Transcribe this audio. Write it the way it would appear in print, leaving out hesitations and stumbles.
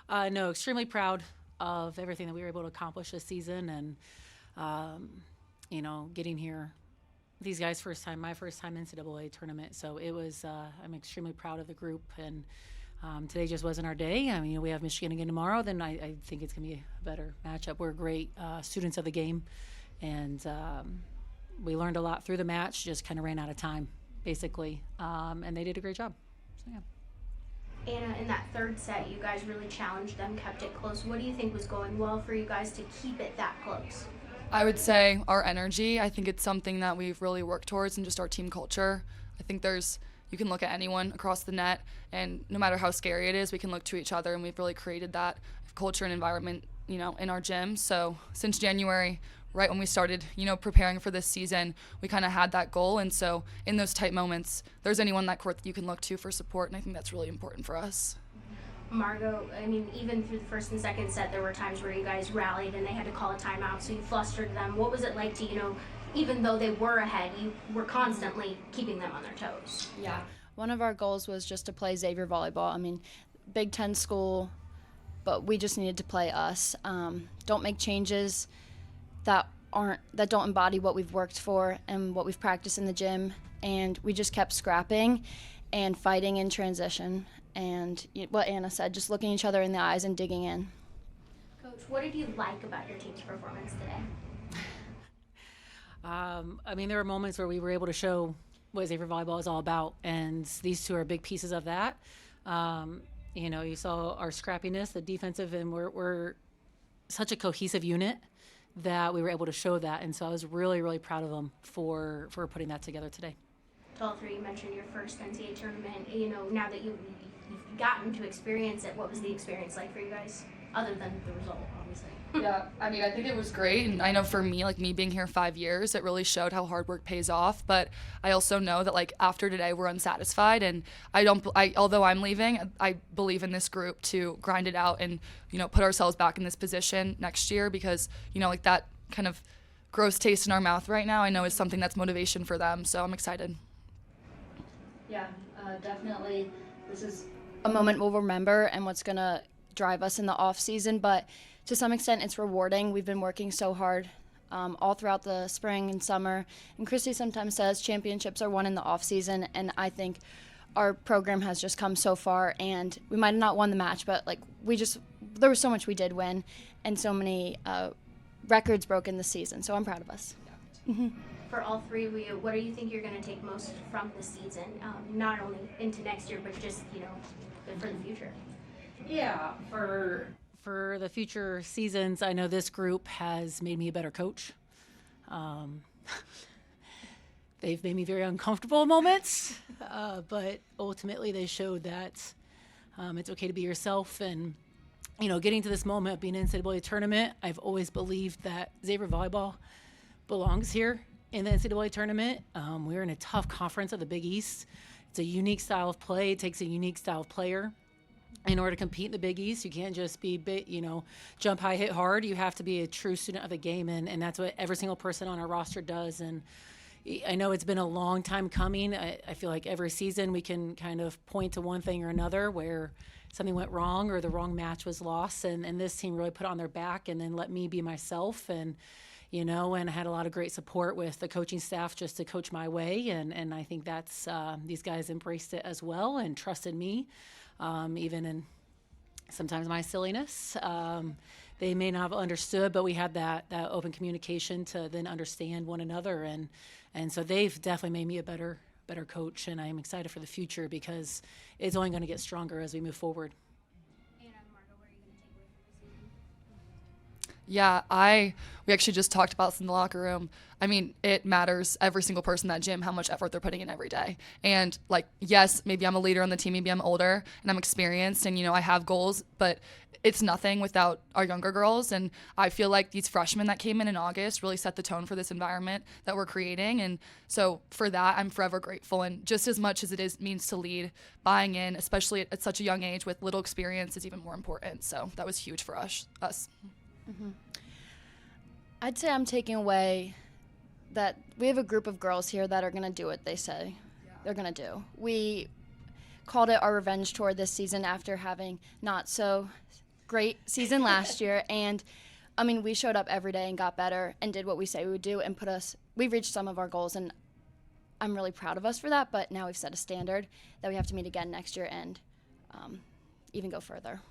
No, extremely proud of everything that we were able to accomplish this season, and getting here. These guys' first time, my first time NCAA tournament. So it was. I'm extremely proud of the group, and today just wasn't our day. I mean, we have Michigan again tomorrow. Then I think it's gonna be a better matchup. We're great students of the game, and we learned a lot through the match. Just kind of ran out of time, basically, and they did a great job. So yeah. Anna, in that third set, you guys really challenged them, kept it close. What do you think was going well for you guys to keep it that close? I would say our energy. I think it's something that we've really worked towards, and just our team culture. I think you can look at anyone across the net, and no matter how scary it is, we can look to each other, and we've really created that culture and environment, in our gym. So since January, right when we started, preparing for this season, we kind of had that goal. And so in those tight moments, there's anyone on that court that you can look to for support, and I think that's really important for us. Margo, I mean, even through the first and second set, there were times where you guys rallied and they had to call a timeout, so you flustered them. What was it like to, even though they were ahead, you were constantly keeping them on their toes? Yeah. One of our goals was just to play Xavier volleyball. I mean, Big Ten school, but we just needed to play us. Don't make changes that don't embody what we've worked for and what we've practiced in the gym. And we just kept scrapping and fighting in transition. And what Anna said, just looking each other in the eyes and digging in. Coach, what did you like about your team's performance today? There were moments where we were able to show what Xavier volleyball is all about, and these two are big pieces of that. You saw our scrappiness, the defensive, and we're such a cohesive unit that we were able to show that, and so I was really, really proud of them for putting that together today. To all three, you mentioned your first NCAA tournament. Now that you've gotten to experience it, what was the experience like for you guys, other than the result, obviously? Yeah, I think it was great, and I know for me, me being here 5 years, it really showed how hard work pays off. But I also know that after today, we're unsatisfied, and although I'm leaving, I believe in this group to grind it out and put ourselves back in this position next year, because that kind of gross taste in our mouth right now, I know is something that's motivation for them. So I'm excited. Yeah, definitely. This is a moment we'll remember and what's going to drive us in the off season, but to some extent it's rewarding. We've been working so hard all throughout the spring and summer, and Christy sometimes says championships are won in the off season, and I think our program has just come so far, and we might have not won the match, but there was so much we did win and so many records broken this season, so I'm proud of us. Yeah. Mm-hmm. For all three of you, what do you think you're going to take most from this season, not only into next year, but just, for the future? Yeah, for the future seasons, I know this group has made me a better coach. They've made me very uncomfortable moments, but ultimately they showed that it's okay to be yourself. And, getting to this moment of being in NCAA tournament, I've always believed that Xavier volleyball belongs here in the NCAA tournament. We're in a tough conference of the Big East. It's a unique style of play. It takes a unique style of player. In order to compete in the Big East, you can't just be, jump high, hit hard. You have to be a true student of the game, and that's what every single person on our roster does. And I know it's been a long time coming. I feel like every season we can kind of point to one thing or another where something went wrong or the wrong match was lost, and this team really put it on their back and then let me be myself. And I had a lot of great support with the coaching staff just to coach my way. And I think that's these guys embraced it as well and trusted me, even in sometimes my silliness. They may not have understood, but we had that open communication to then understand one another. And so they've definitely made me a better coach. And I'm excited for the future because it's only going to get stronger as we move forward. Yeah, we actually just talked about this in the locker room. It matters, every single person in that gym, how much effort they're putting in every day. And yes, maybe I'm a leader on the team, maybe I'm older and I'm experienced and, I have goals, but it's nothing without our younger girls. And I feel like these freshmen that came in August really set the tone for this environment that we're creating. And so for that, I'm forever grateful. And just as much as it means to lead, buying in, especially at such a young age with little experience, is even more important. So that was huge for us. Mm-hmm. I'd say I'm taking away that we have a group of girls here that are going to do what they say they're going to do. We called it our revenge tour this season after having not so great season last year, and I mean, we showed up every day and got better and did what we say we would do and we reached some of our goals, and I'm really proud of us for that, but now we've set a standard that we have to meet again next year and even go further.